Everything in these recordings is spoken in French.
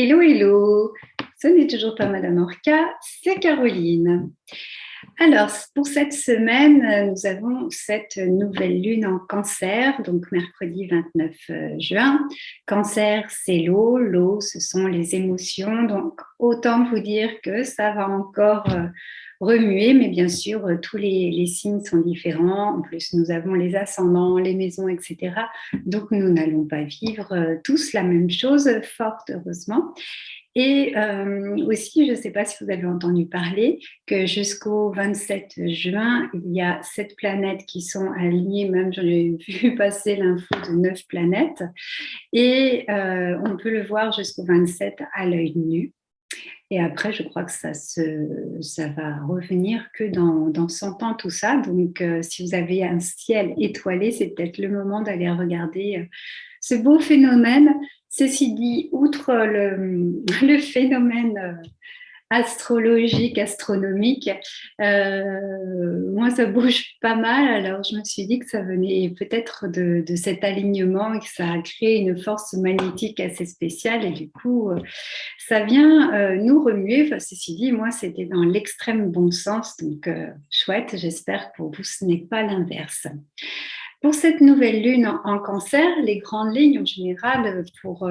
Hello, hello. Ce n'est toujours pas Madame Orca, c'est Caroline. Alors, pour cette semaine, nous avons cette nouvelle lune en Cancer, donc mercredi 29 juin. Cancer, c'est l'eau. L'eau, ce sont les émotions. Donc, autant vous dire que ça va encore remuer, mais bien sûr, tous les signes sont différents. En plus, nous avons les ascendants, les maisons, etc. Donc, nous n'allons pas vivre tous la même chose, fort heureusement. Et aussi, je ne sais pas si vous avez entendu parler que jusqu'au 27 juin, il y a 7 planètes qui sont alignées, même j'en ai vu passer l'info de 9 planètes, et on peut le voir jusqu'au 27 à l'œil nu. Et après, je crois que ça va revenir que dans 100 ans, tout ça. Donc, si vous avez un ciel étoilé, c'est peut-être le moment d'aller regarder ce beau phénomène. Ceci dit, outre le phénomène astrologique, astronomique. Moi, ça bouge pas mal, alors je me suis dit que ça venait peut-être de cet alignement et que ça a créé une force magnétique assez spéciale et du coup, ça vient nous remuer. Enfin, ceci dit, moi, c'était dans l'extrême bon sens, donc chouette, j'espère que pour vous, ce n'est pas l'inverse. Pour cette nouvelle lune en Cancer, les grandes lignes en général pour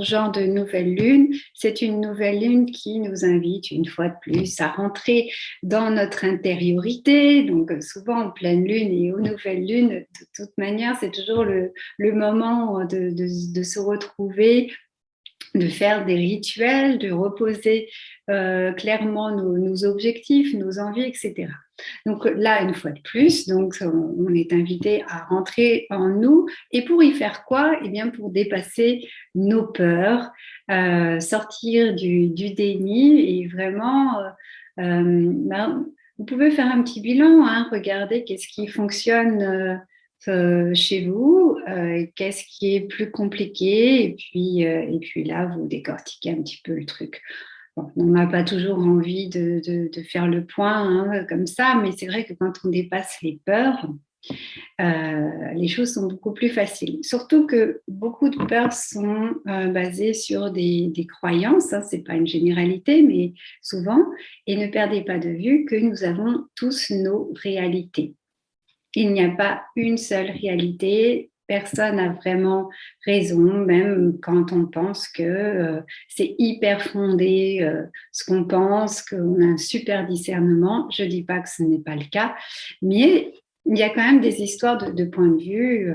genre de nouvelle lune, c'est une nouvelle lune qui nous invite une fois de plus à rentrer dans notre intériorité. Donc souvent en pleine lune et aux nouvelles lunes, de toute manière, c'est toujours le moment de se retrouver, de faire des rituels, de reposer clairement nos objectifs, nos envies, etc. Donc là, une fois de plus, donc on est invité à rentrer en nous. Et pour y faire quoi? Eh bien, pour dépasser nos peurs, sortir du déni et vraiment, vous pouvez faire un petit bilan, hein, regardez qu'est-ce qui fonctionne chez vous, qu'est-ce qui est plus compliqué, et puis là, vous décortiquez un petit peu le truc. Bon, on n'a pas toujours envie de faire le point hein, comme ça, mais c'est vrai que quand on dépasse les peurs, les choses sont beaucoup plus faciles. Surtout que beaucoup de peurs sont basées sur des croyances, hein, ce n'est pas une généralité, mais souvent, et ne perdez pas de vue que nous avons tous nos réalités. Il n'y a pas une seule réalité. Personne n'a vraiment raison, même quand on pense que c'est hyper fondé, ce qu'on pense, qu'on a un super discernement. Je ne dis pas que ce n'est pas le cas, mais il y a quand même des histoires de points de vue.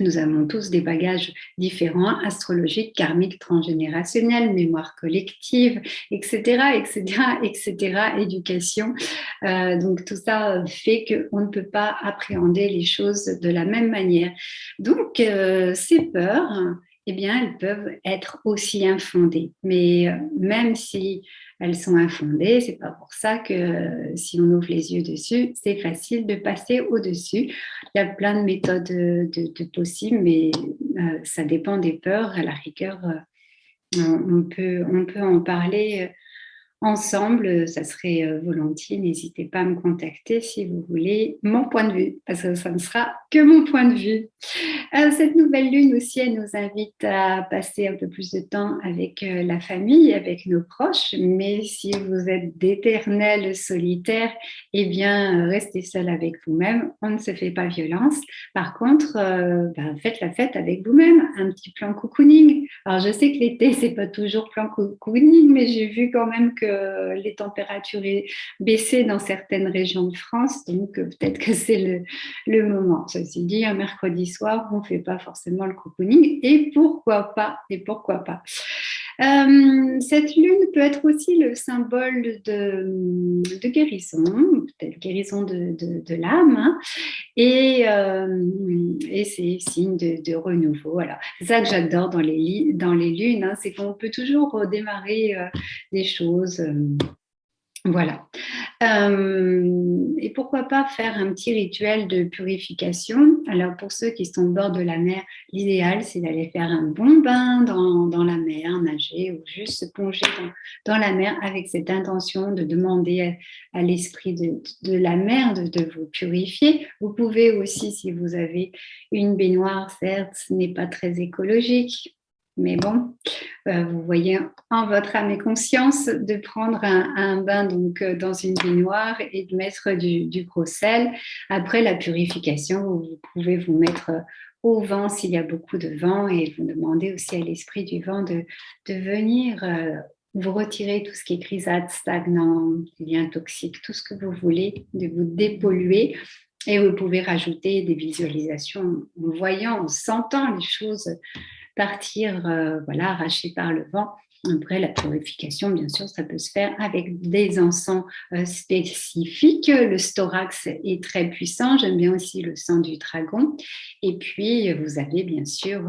Nous avons tous des bagages différents, astrologiques, karmiques, transgénérationnels, mémoire collective, etc., etc., etc., éducation. Donc tout ça fait qu'on ne peut pas appréhender les choses de la même manière. Donc ces peurs, eh bien, elles peuvent être aussi infondées. Mais même si elles sont infondées, c'est pas pour ça que si on ouvre les yeux dessus, c'est facile de passer au-dessus. Il y a plein de méthodes de possibles, mais ça dépend des peurs. À la rigueur, on peut en parler ensemble. Ça serait volontiers. N'hésitez pas à me contacter si vous voulez mon point de vue, parce que ça ne sera que mon point de vue. Cette nouvelle lune aussi, elle nous invite à passer un peu plus de temps avec la famille, avec nos proches. Mais si vous êtes d'éternels solitaires, eh bien, restez seul avec vous-même. On ne se fait pas violence. Par contre, faites la fête avec vous-même. Un petit plan cocooning. Alors, je sais que l'été, c'est pas toujours plan cocooning, mais j'ai vu quand même que les températures baissaient dans certaines régions de France. Donc, peut-être que c'est le moment. Ceci dit, un mercredi soir, on ne fait pas forcément le cocooning. Et pourquoi pas? Et pourquoi pas? Cette lune peut être aussi le symbole de guérison, peut-être guérison de l'âme, hein, et c'est signe de renouveau. Voilà. C'est ça que j'adore dans les lunes, hein, c'est qu'on peut toujours redémarrer des choses. Voilà. Et pourquoi pas faire un petit rituel de purification. Alors pour ceux qui sont au bord de la mer, l'idéal c'est d'aller faire un bon bain dans la mer, nager ou juste se plonger dans la mer avec cette intention de demander à l'esprit de la mer de vous purifier. Vous pouvez aussi, si vous avez une baignoire, certes, ce n'est pas très écologique, Mais bon, vous voyez en votre âme et conscience de prendre un bain donc, dans une baignoire et de mettre du gros sel. Après la purification, vous pouvez vous mettre au vent s'il y a beaucoup de vent et vous demandez aussi à l'esprit du vent de venir vous retirer tout ce qui est grisâtre, stagnant, liens toxiques, tout ce que vous voulez, de vous dépolluer. Et vous pouvez rajouter des visualisations en voyant, en sentant les choses partir, voilà, arrachées par le vent. Après, la purification, bien sûr, ça peut se faire avec des encens spécifiques. Le storax est très puissant. J'aime bien aussi le sang du dragon. Et puis, vous avez bien sûr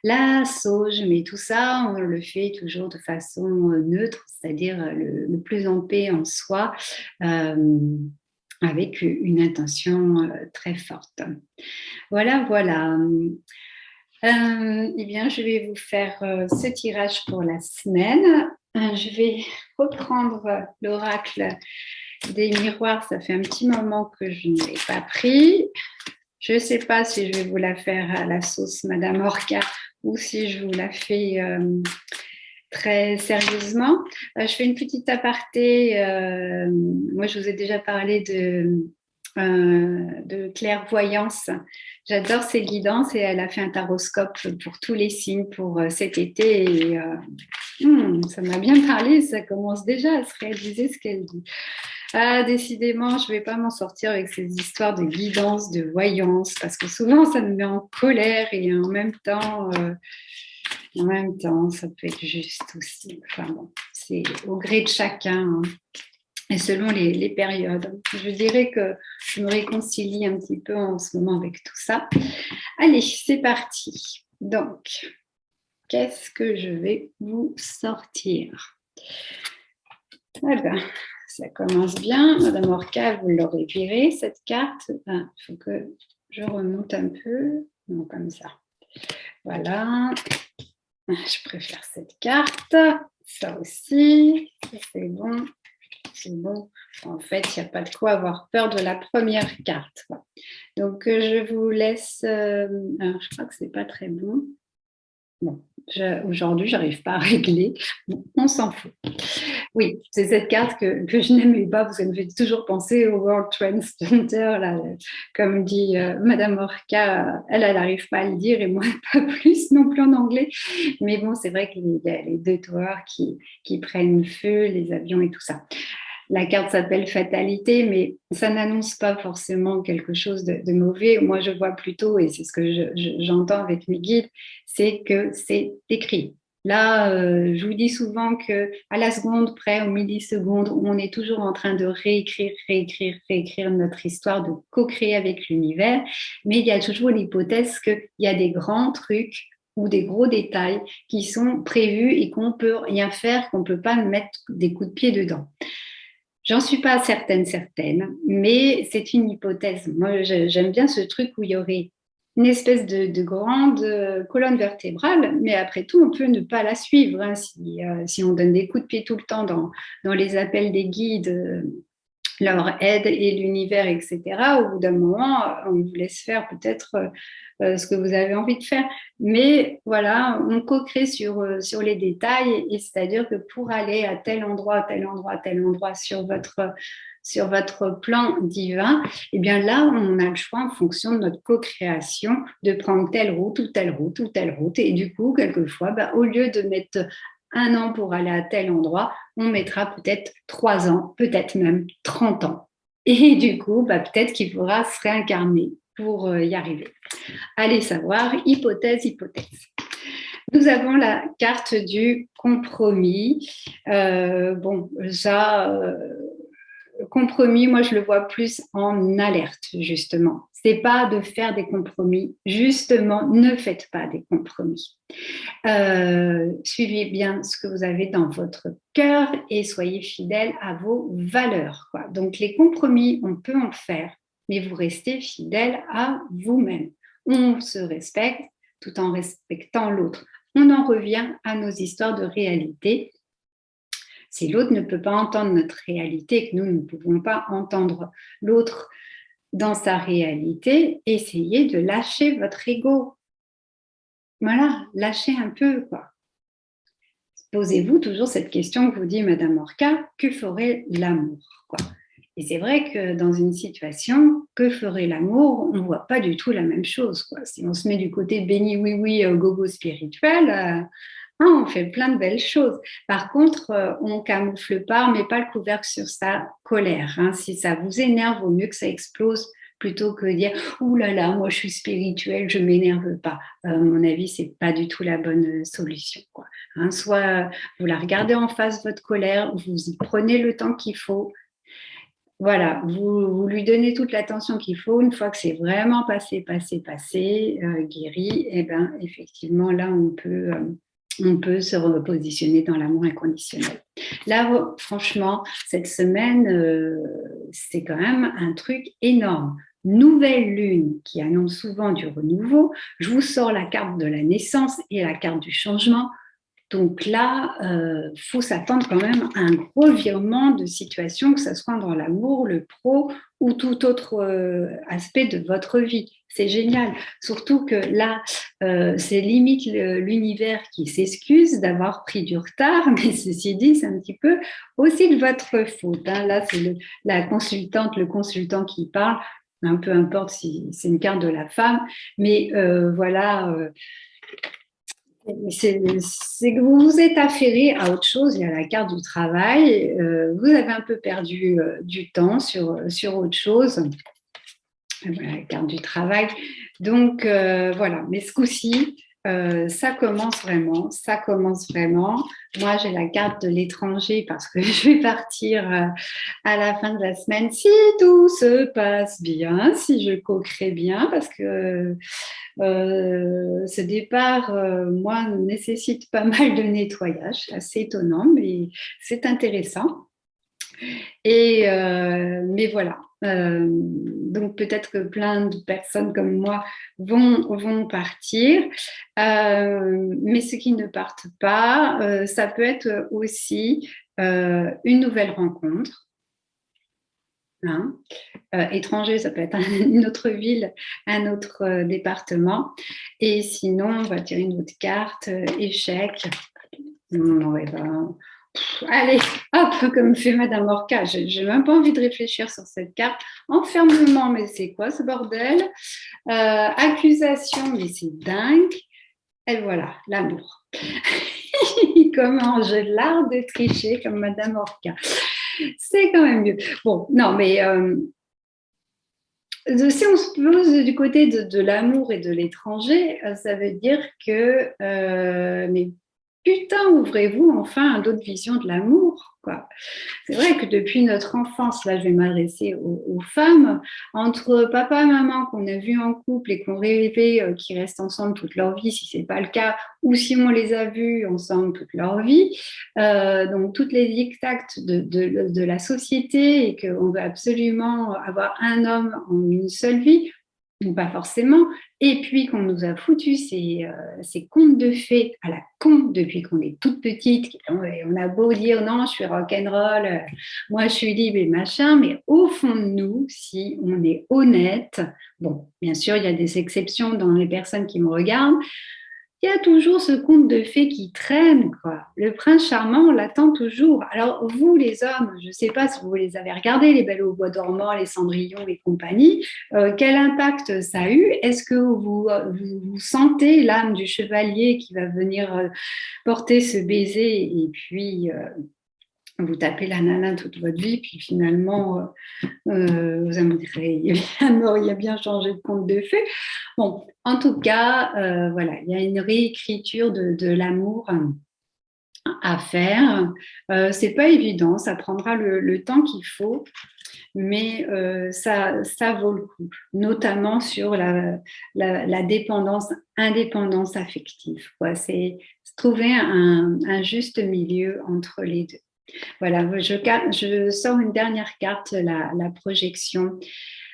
la sauge, mais tout ça, on le fait toujours de façon neutre, c'est-à-dire le plus en paix en soi. Avec une intention très forte. Voilà, voilà. Eh bien, je vais vous faire ce tirage pour la semaine. Je vais reprendre l'oracle des miroirs. Ça fait un petit moment que je ne l'ai pas pris. Je ne sais pas si je vais vous la faire à la sauce Madame Orca ou si je vous la fais très sérieusement. Je fais une petite aparté. Moi, je vous ai déjà parlé de clairvoyance. J'adore ses guidances et elle a fait un taroscope pour tous les signes pour cet été. Et, ça m'a bien parlé, ça commence déjà à se réaliser ce qu'elle dit. Ah, décidément, je ne vais pas m'en sortir avec ces histoires de guidance, de voyance, parce que souvent, ça me met en colère et en même temps, ça peut être juste aussi. Enfin bon, c'est au gré de chacun hein, et selon les périodes. Je dirais que je me réconcilie un petit peu en ce moment avec tout ça. Allez, c'est parti. Donc, qu'est-ce que je vais vous sortir? Eh bien, ça commence bien. Madame Orca, vous l'aurez virée, cette carte. Il faut que je remonte un peu. Non, comme ça. Voilà. Je préfère cette carte. Ça aussi. Ça, c'est bon. C'est bon. En fait, il n'y a pas de quoi avoir peur de la première carte. Donc, je vous laisse. Alors, je crois que ce n'est pas très bon. Bon, aujourd'hui, je n'arrive pas à régler. Bon, on s'en fout. Oui, c'est cette carte que je n'aimais pas parce qu'elle me fait toujours penser au World Trade Center. Là, comme dit Madame Orca, elle n'arrive pas à le dire et moi pas plus non plus en anglais. Mais bon, c'est vrai qu'il y a les deux towers qui prennent feu, les avions et tout ça. La carte s'appelle fatalité, mais ça n'annonce pas forcément quelque chose de mauvais. Moi, je vois plutôt, et c'est ce que j'entends avec mes guides, c'est que c'est écrit. Là, je vous dis souvent que à la seconde près, au milliseconde, on est toujours en train de réécrire notre histoire, de co-créer avec l'univers. Mais il y a toujours l'hypothèse qu'il y a des grands trucs ou des gros détails qui sont prévus et qu'on peut rien faire, qu'on peut pas mettre des coups de pied dedans. J'en suis pas certaine, mais c'est une hypothèse. Moi, j'aime bien ce truc où il y aurait une espèce de grande colonne vertébrale, mais après tout, on peut ne pas la suivre. Hein, si on donne des coups de pied tout le temps dans les appels des guides, leur aide et l'univers, etc., au bout d'un moment, on vous laisse faire peut-être ce que vous avez envie de faire. Mais voilà, on co-crée sur les détails, et c'est-à-dire que pour aller à tel endroit, tel endroit, tel endroit sur votre plan divin, eh bien là, on a le choix en fonction de notre co-création de prendre telle route ou telle route ou telle route. Et du coup, quelquefois, au lieu de mettre un an pour aller à tel endroit, on mettra peut-être 3 ans, peut-être même 30 ans. Et du coup, peut-être qu'il faudra se réincarner pour y arriver. Allez savoir, hypothèse. Nous avons la carte du compromis. Bon, ça, compromis, moi, je le vois plus en alerte, justement. C'est pas de faire des compromis. Justement, ne faites pas des compromis. Suivez bien ce que vous avez dans votre cœur et soyez fidèle à vos valeurs. Quoi. Donc, les compromis, on peut en faire, mais vous restez fidèle à vous-même. On se respecte tout en respectant l'autre. On en revient à nos histoires de réalité. Si l'autre ne peut pas entendre notre réalité et que nous ne pouvons pas entendre l'autre dans sa réalité, essayez de lâcher votre ego. Voilà, lâchez un peu, quoi. Posez-vous toujours cette question que vous dit Madame Orca, que ferait l'amour, quoi. Et c'est vrai que dans une situation, que ferait l'amour, on ne voit pas du tout la même chose, quoi. Si on se met du côté béni, oui, oui, gogo spirituel, on fait plein de belles choses. Par contre, on camoufle pas, on met pas le couvercle sur sa colère. Hein. Si ça vous énerve, vaut mieux que ça explose plutôt que de dire ouh là là, moi je suis spirituelle, je m'énerve pas. À mon avis, c'est pas du tout la bonne solution, quoi. Hein, soit vous la regardez en face, votre colère, vous y prenez le temps qu'il faut. Voilà, vous lui donnez toute l'attention qu'il faut. Une fois que c'est vraiment passé, guéri, et ben effectivement, là, on peut se repositionner dans l'amour inconditionnel. Là, franchement, cette semaine, c'est quand même un truc énorme. Nouvelle lune qui annonce souvent du renouveau. Je vous sors la carte de la naissance et la carte du changement. Donc là, faut s'attendre quand même à un gros virement de situation, que ce soit dans l'amour, le pro ou tout autre aspect de votre vie. C'est génial. Surtout que là, c'est limite l'univers qui s'excuse d'avoir pris du retard, mais ceci dit, c'est un petit peu aussi de votre faute. Hein. Là, c'est la consultante, le consultant qui parle. Un peu importe si c'est une carte de la femme, mais voilà. C'est que vous vous êtes affairé à autre chose. Il y a la carte du travail. Vous avez un peu perdu du temps sur autre chose. Voilà, la carte du travail. Donc, voilà. Mais ce coup-ci, ça commence vraiment. Ça commence vraiment. Moi, j'ai la carte de l'étranger parce que je vais partir à la fin de la semaine. Si tout se passe bien, si je co-crée bien, parce que ce départ, moi, nécessite pas mal de nettoyage. C'est assez étonnant, mais c'est intéressant. Mais voilà. Donc peut-être que plein de personnes comme moi vont partir. Mais ceux qui ne partent pas, ça peut être aussi une nouvelle rencontre. Hein. Étranger, ça peut être une autre ville, un autre département. Et sinon, on va tirer une autre carte, échec. Non, ouais, ben, allez, hop, comme fait Madame Orca, j'ai même pas envie de réfléchir sur cette carte. Enfermement, mais c'est quoi ce bordel? Accusation, mais c'est dingue. Et voilà, l'amour. Comment j'ai l'art de tricher comme Madame Orca. C'est quand même mieux. Bon, non, mais si on se pose du côté de l'amour et de l'étranger, ça veut dire que, mais putain, ouvrez-vous enfin à d'autres visions de l'amour, quoi. C'est vrai que depuis notre enfance, là, je vais m'adresser aux femmes, entre papa et maman qu'on a vus en couple et qu'on rêvait qu'ils restent ensemble toute leur vie, si c'est pas le cas, ou si on les a vus ensemble toute leur vie, donc toutes les dictats de la société et qu'on veut absolument avoir un homme en une seule vie, ou pas forcément, et puis qu'on nous a foutu ces contes de fées à la con depuis qu'on est toute petite. On a beau dire non, je suis rock'n'roll, moi je suis libre et machin, mais au fond de nous, si on est honnête, bon, bien sûr, il y a des exceptions dans les personnes qui me regardent, il y a toujours ce conte de fées qui traîne, quoi. Le prince charmant, on l'attend toujours. Alors, vous, les hommes, je ne sais pas si vous les avez regardés, les Belles au bois dormant, les Cendrillon et compagnie, quel impact ça a eu? Est-ce que vous sentez l'âme du chevalier qui va venir porter ce baiser et puis vous tapez la nana toute votre vie, puis finalement, vous aimeriez bien changé de conte de fées. Bon, en tout cas, voilà, il y a une réécriture de l'amour à faire. C'est pas évident, ça prendra le temps qu'il faut, mais ça vaut le coup, notamment sur la dépendance, indépendance affective, quoi. C'est trouver un juste milieu entre les deux. Voilà, je sors une dernière carte, la projection.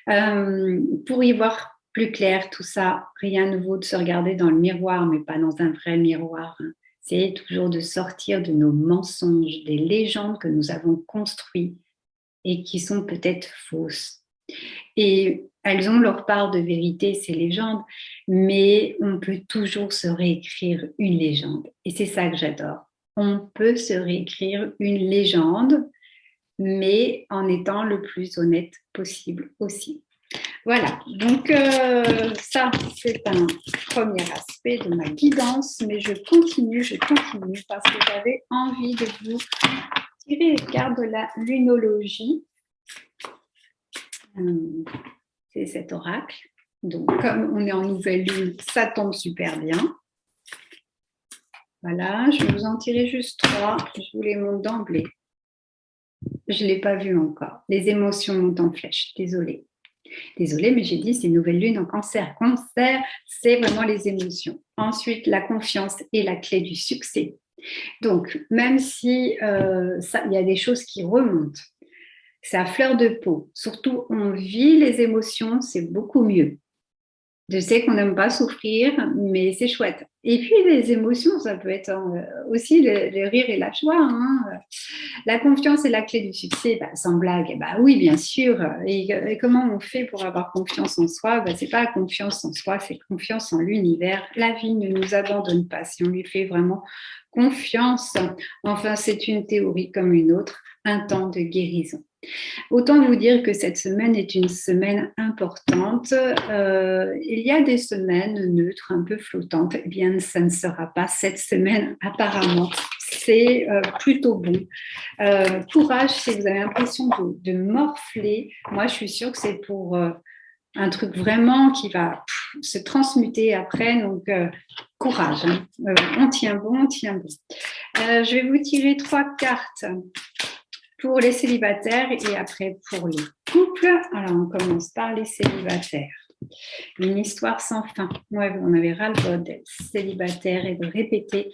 Pour y voir plus clair tout ça, rien ne vaut de se regarder dans le miroir, mais pas dans un vrai miroir. Hein. C'est toujours de sortir de nos mensonges, des légendes que nous avons construites et qui sont peut-être fausses. Et elles ont leur part de vérité, ces légendes, mais on peut toujours se réécrire une légende. Et c'est ça que j'adore. On peut se réécrire une légende, mais en étant le plus honnête possible aussi. Voilà, donc ça, c'est un premier aspect de ma guidance, mais je continue parce que j'avais envie de vous tirer les cartes de la lunologie. C'est cet oracle. Donc, comme on est en nouvelle lune, ça tombe super bien. Voilà, je vais vous en tirer juste 3. Je vous les montre d'emblée. Je ne l'ai pas vu encore. Les émotions montent en flèche. Désolée. Désolée, mais j'ai dit c'est nouvelle lune en cancer. Cancer, c'est vraiment les émotions. Ensuite, la confiance est la clé du succès. Donc, même si il y a des choses qui remontent, c'est à fleur de peau. Surtout, on vit les émotions, c'est beaucoup mieux. Je sais qu'on n'aime pas souffrir, mais c'est chouette. Et puis, les émotions, ça peut être aussi le rire et la joie. Hein. La confiance est la clé du succès, sans blague. Oui, bien sûr. Et comment on fait pour avoir confiance en soi? Ce n'est pas la confiance en soi, c'est confiance en l'univers. La vie ne nous abandonne pas si on lui fait vraiment confiance. Enfin, c'est une théorie comme une autre, un temps de guérison. Autant vous dire que cette semaine est une semaine importante. Il y a des semaines neutres, un peu flottantes. Eh bien, ça ne sera pas cette semaine, apparemment. C'est plutôt bon. Courage, si vous avez l'impression de morfler. Moi, je suis sûre que c'est pour un truc vraiment qui va se transmuter après. Donc, courage. Hein. On tient bon, on tient bon. Je vais vous tirer 3 cartes pour les célibataires et après pour les couples. Alors, on commence par les célibataires. Une histoire sans fin. Ouais, on avait ras-le-bol d'être célibataire et de répéter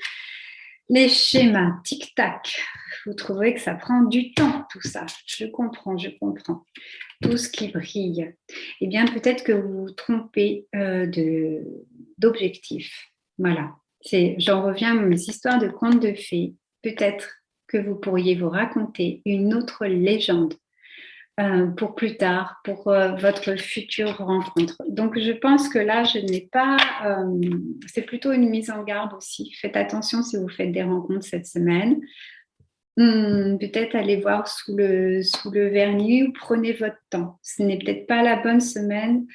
les schémas. Tic-tac. Vous trouverez que ça prend du temps, tout ça. Je comprends. Tout ce qui brille. Eh bien, peut-être que vous vous trompez d'objectif. Voilà. J'en reviens à mes histoires de contes de fées. Peut-être que vous pourriez vous raconter une autre légende pour plus tard, pour votre future rencontre. Donc, je pense que là, je n'ai pas... c'est plutôt une mise en garde aussi. Faites attention si vous faites des rencontres cette semaine. Peut-être aller voir sous le vernis ou prenez votre temps. Ce n'est peut-être pas la bonne semaine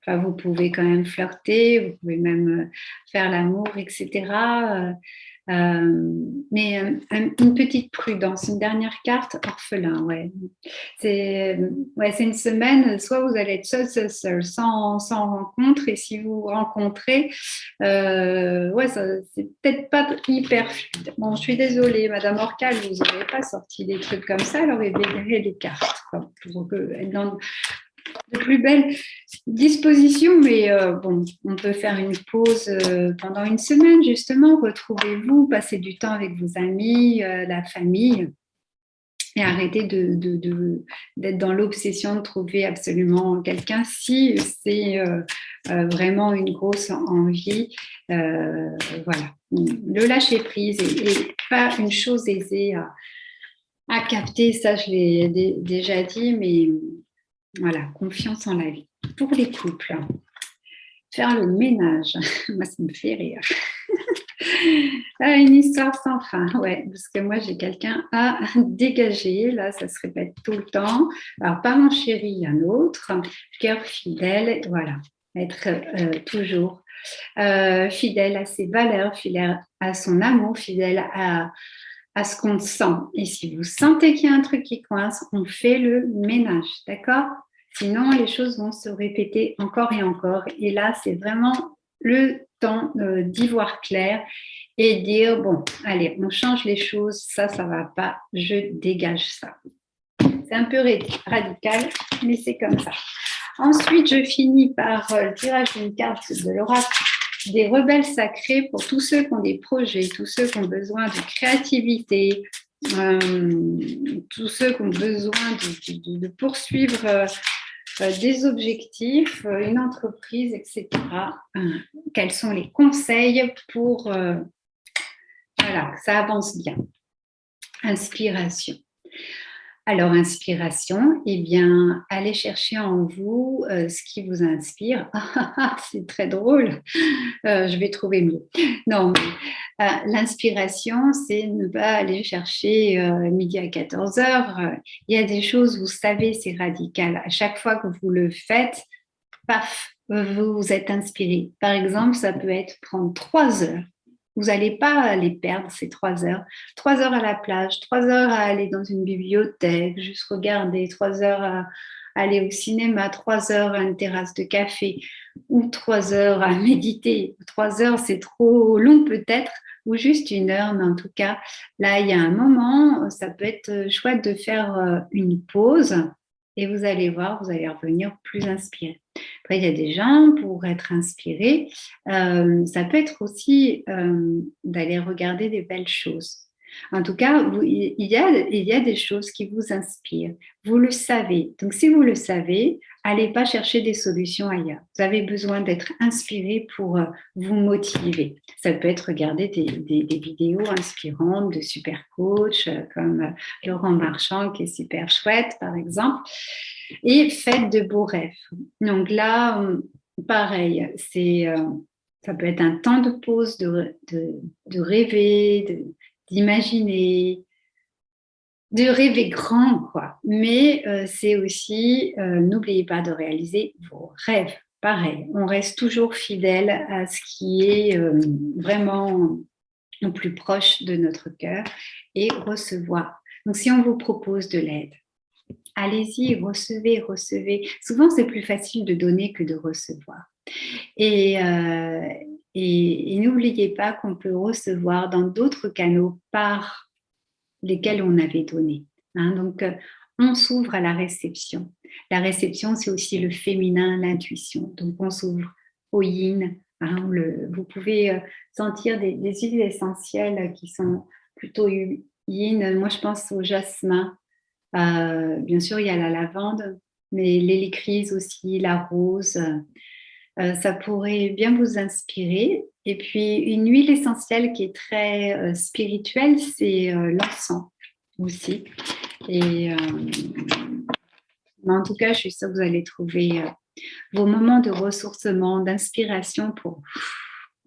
Enfin, vous pouvez quand même flirter, vous pouvez même faire l'amour, etc. Mais une petite prudence, une dernière carte, orphelin, ouais. C'est une semaine, soit vous allez être seul, sans rencontre, et si vous rencontrez, c'est peut-être pas hyper fluide. Bon, je suis désolée, Madame Orcal, vous n'aurez pas sorti des trucs comme ça, alors libérez les cartes, quoi, pour être dans de plus belles dispositions, mais on peut faire une pause pendant une semaine, justement, retrouvez-vous, passez du temps avec vos amis, la famille, et arrêtez d'être dans l'obsession de trouver absolument quelqu'un si c'est vraiment une grosse envie. Voilà, le lâcher prise est pas une chose aisée à capter, ça je l'ai déjà dit, mais voilà, confiance en la vie. Pour les couples, faire le ménage, moi ça me fait rire. Une histoire sans fin, ouais, parce que moi j'ai quelqu'un à dégager, là ça se répète tout le temps. Alors, parent chéri, un autre, cœur fidèle, voilà, être toujours fidèle à ses valeurs, fidèle à son amour, fidèle à ce qu'on sent. Et si vous sentez qu'il y a un truc qui coince, on fait le ménage, d'accord? Sinon, les choses vont se répéter encore et encore. Et là, c'est vraiment le temps d'y voir clair et dire, bon, allez, on change les choses, ça va pas, je dégage ça. C'est un peu radical, mais c'est comme ça. Ensuite, je finis par le tirage d'une carte de l'oracle des rebelles sacrés pour tous ceux qui ont des projets, tous ceux qui ont besoin de créativité, tous ceux qui ont besoin de poursuivre des objectifs, une entreprise, etc. Quels sont les conseils pour que ça avance bien? Inspiration. Alors, inspiration, eh bien, allez chercher en vous ce qui vous inspire. C'est très drôle, je vais trouver mieux. Non, mais l'inspiration, c'est ne pas aller chercher midi à 14 heures. Il y a des choses, vous savez, c'est radical. À chaque fois que vous le faites, paf, vous vous êtes inspiré. Par exemple, ça peut être prendre 3 heures. Vous n'allez pas les perdre, ces 3 heures. 3 heures à la plage, 3 heures à aller dans une bibliothèque, juste regarder, 3 heures à aller au cinéma, 3 heures à une terrasse de café, ou 3 heures à méditer. 3 heures, c'est trop long peut-être, ou juste 1 heure, mais en tout cas, là, il y a un moment, ça peut être chouette de faire une pause et vous allez voir, vous allez revenir plus inspiré. Après, il y a des gens, pour être inspirés, ça peut être aussi d'aller regarder des belles choses. En tout cas, il y a des choses qui vous inspirent. Vous le savez. Donc, si vous le savez, allez pas chercher des solutions ailleurs. Vous avez besoin d'être inspiré pour vous motiver. Ça peut être regarder des vidéos inspirantes de super coachs comme Laurent Marchand, qui est super chouette, par exemple, et faites de beaux rêves. Donc là, pareil, ça peut être un temps de pause, de rêver, d'imaginer, de rêver grand, quoi. Mais c'est aussi, n'oubliez pas de réaliser vos rêves. Pareil, on reste toujours fidèle à ce qui est vraiment au plus proche de notre cœur et recevoir. Donc, si on vous propose de l'aide, allez-y, recevez, recevez. Souvent, c'est plus facile de donner que de recevoir. Et, euh, et n'oubliez pas qu'on peut recevoir dans d'autres canaux par lesquels on avait donné. Hein. Donc, on s'ouvre à la réception. La réception, c'est aussi le féminin, l'intuition. Donc, on s'ouvre au yin. Hein, vous pouvez sentir des huiles essentielles qui sont plutôt yin. Moi, je pense au jasmin. Bien sûr, il y a la lavande, mais l'hélicryse aussi, la rose. Ça pourrait bien vous inspirer. Et puis, une huile essentielle qui est très spirituelle, c'est l'encens aussi. Et en tout cas, je suis sûre que vous allez trouver vos moments de ressourcement, d'inspiration pour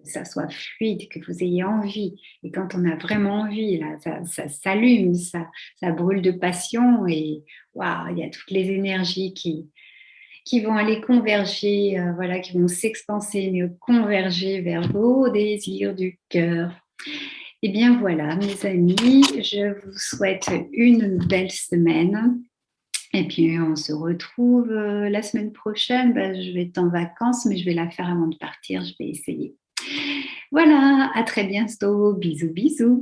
que ça soit fluide, que vous ayez envie. Et quand on a vraiment envie, là, ça s'allume, ça brûle de passion et waouh, il y a toutes les énergies qui vont aller converger, voilà, qui vont s'expanser, mais converger vers vos désirs du cœur. Eh bien voilà, mes amis, je vous souhaite une belle semaine. Et puis on se retrouve la semaine prochaine. Ben, je vais être en vacances, mais je vais la faire avant de partir. Je vais essayer. Voilà, à très bientôt. Bisous, bisous.